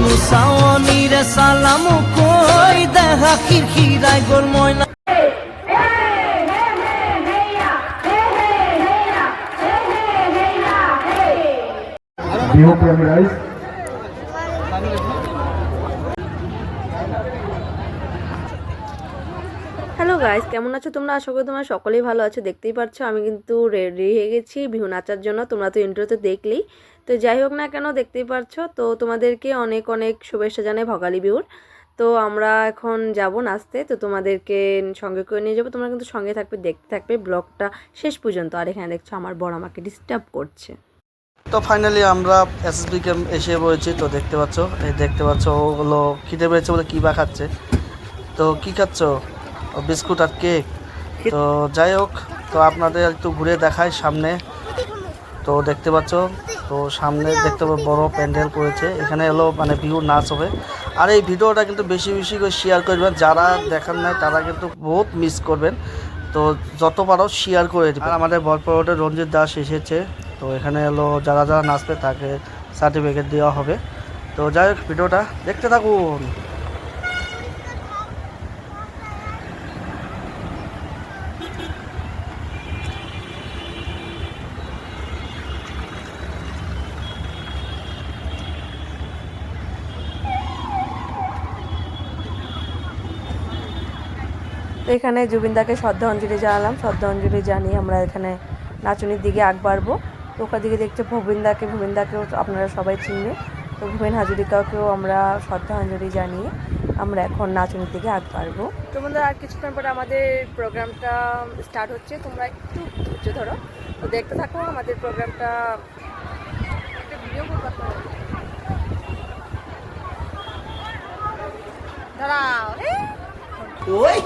মুসাওনিরে সালাম কই দেখা খিরখিরাই গোল ময়না হ্যালো গাইস, কেমন আছো তোমরা? আশা করি তোমরা সকলেই ভালো আছো। দেখতেই পাচ্ছ আমি কিন্তু রেডি হয়ে গেছি বিহু নাচার জন্য। তোমরা তো ইন্ট্রোতে দেখলেই। তো যাই হোক না কেন, দেখতেই পাচ্ছ। তো তোমাদেরকে অনেক অনেক শুভেচ্ছা জানাই ভোগালী বিহুর। তো আমরা এখন যাব নাচতে, তো তোমাদেরকে সঙ্গে করে নিয়ে যাবো। তোমরা কিন্তু সঙ্গে থাকবে, দেখতে থাকবে ব্লগটা শেষ পর্যন্ত। আর এখানে দেখছো আমার বড় আমাকে ডিস্টার্ব করছে। তো ফাইনালি আমরা এসএসবি ক্যাম্প এসে পড়েছি। তো দেখতে পাচ্ছ ওগুলো খিদে পেয়েছে বলে কী বা খাচ্ছে। তো কী খাচ্ছ? বিস্কুট আর কেক। তো যাই হোক, তো আপনাদের একটু ঘুরে দেখাই সামনে। তো দেখতে পাচ্ছ, তো সামনে দেখতে বড় প্যান্ডেল করেছে। এখানে এলো মানে বিহু নাচ হবে। আর এই ভিডিওটা কিন্তু বেশি বেশি করে শেয়ার করবেন। যারা দেখান না তারা কিন্তু বহুত মিস করবেন। তো যত পারো শেয়ার করে দিবেন। আর আমাদের বরপরোটে রঞ্জিত দাস এসেছে। তো এখানে এলো যারা যারা নাচবে তাকে সার্টিফিকেট দেওয়া হবে। তো যাই হোক, ভিডিওটা দেখতে থাকুন। তো এখানে জুবিনদাকে শ্রদ্ধাঞ্জলি জানালাম। শ্রদ্ধাঞ্জলি জানিয়ে আমরা এখানে নাচনির দিকে আগ বাড়বো। তো ওখান দিকে দেখছে ভূমিনদাকেও আপনারা সবাই চিনবে। তো ভূপেন হাজরিকাকেও আমরা শ্রদ্ধাঞ্জলি জানিয়ে আমরা এখন নাচনির দিকে আগ বাড়বো। তো বন্ধুরা, আর কিছুক্ষণ পরে আমাদের প্রোগ্রামটা স্টার্ট হচ্ছে। তোমরা একটু ধৈর্য ধরো, তো দেখতে থাকো আমাদের প্রোগ্রামটা। একটা ভিডিও করবো, দাঁড়াও। ওই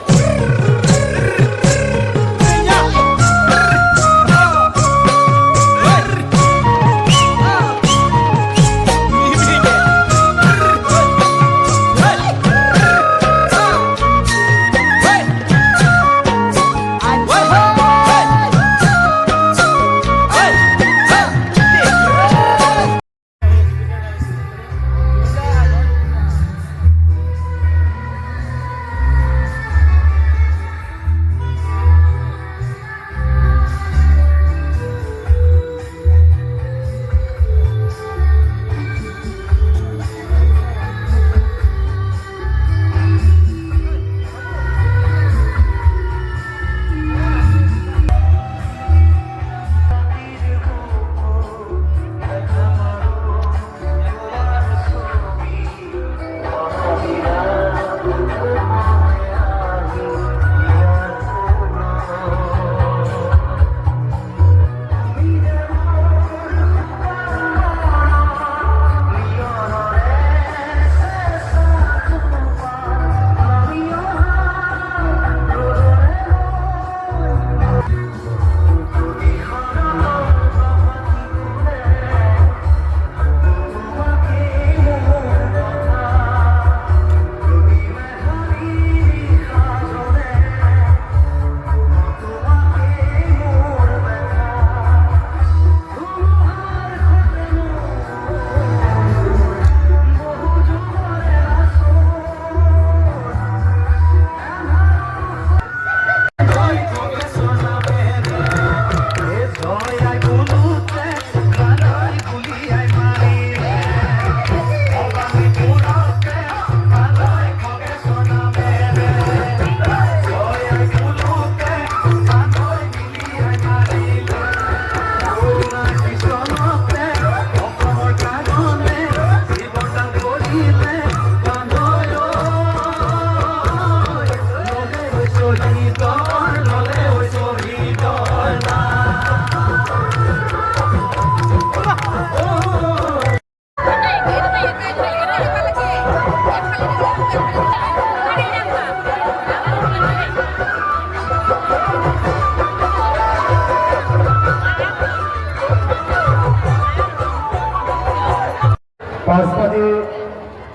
পাঁচবাদী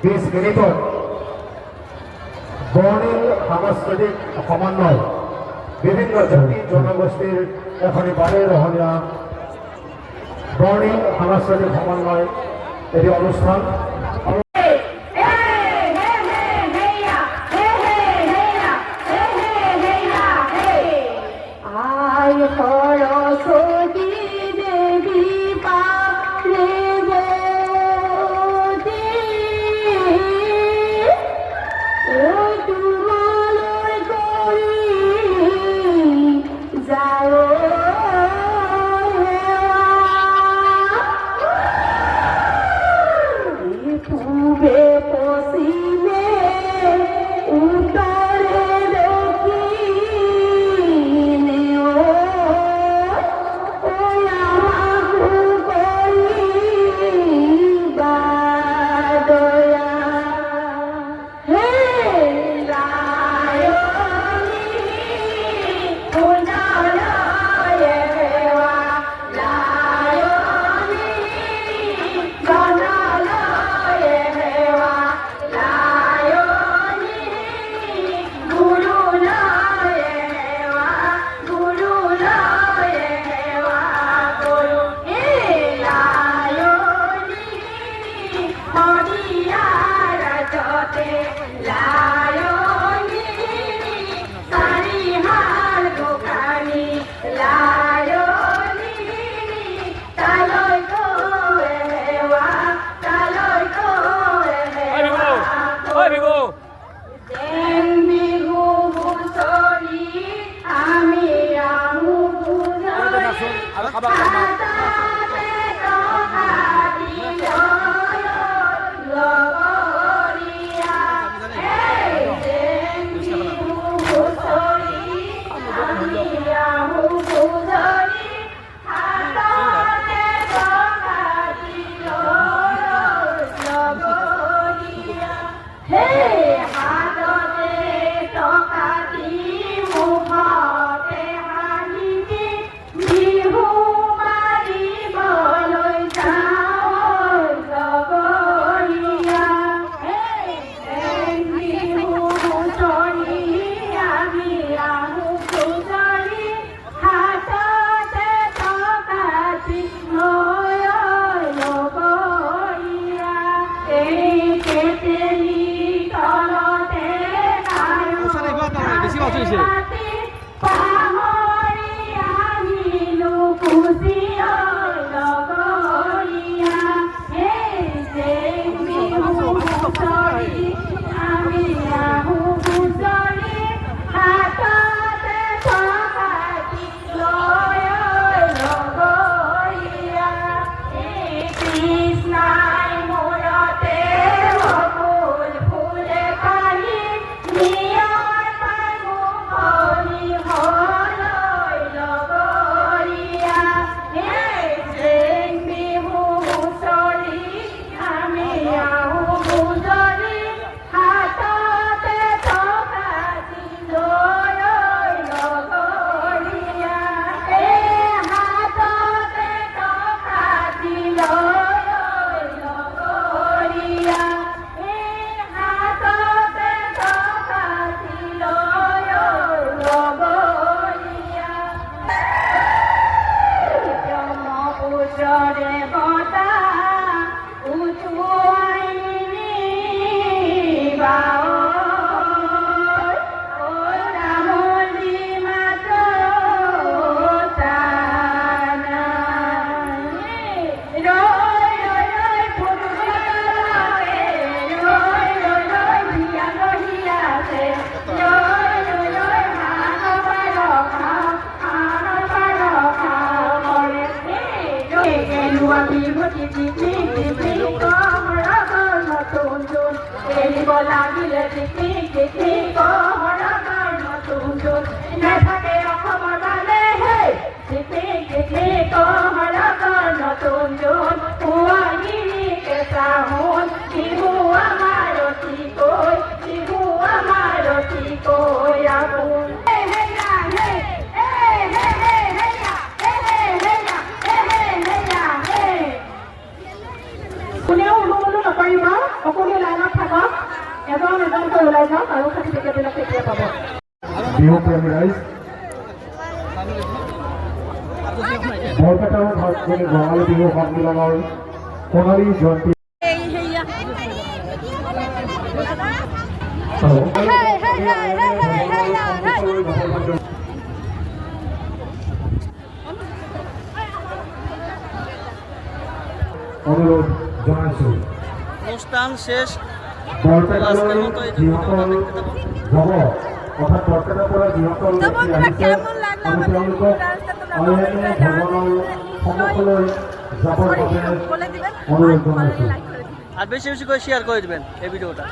20 মিনিটত বৰ্ণিল সাংস্কৃতিক সমন্বয় বিভিন্ন জাতি জনগোষ্ঠীৰ এখনি বাৰেৰহণীয়া বৰ্ণিল সাংস্কৃতিক সমন্বয় এটি অনুষ্ঠান। এসে বিহু প্ৰেমী ৰাইজ বৰপেটাৰ ভাতখনি ৰঙালী বিহু সন্মিলনৰ সোণালী জয়ন্তী অনুৰোধ জনাইছোঁ। অনুষ্ঠান শেষ বৰপেটালৈ যিসকল যাব অৰ্থাৎ বৰপেটাৰ পৰা যিসকল ব্যক্তি আহিছে আমি তেওঁলোকক অন্যান্য ভ্ৰমণৰ সন্মুখলৈ যাবৰ বাবে অনুৰোধ জনাইছোঁ। আৰ বেশি বেশি কৰে শেয়াৰ কৰে দিবেন এই ভিডিওটা।